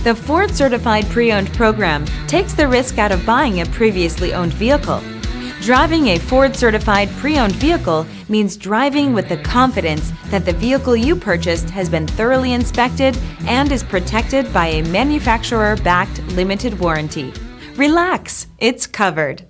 The Ford Certified Pre-Owned program takes the risk out of buying a previously owned vehicle. Driving a Ford Certified Pre-Owned vehicle means driving with the confidence that the vehicle you purchased has been thoroughly inspected and is protected by a manufacturer-backed limited warranty. Relax, it's covered.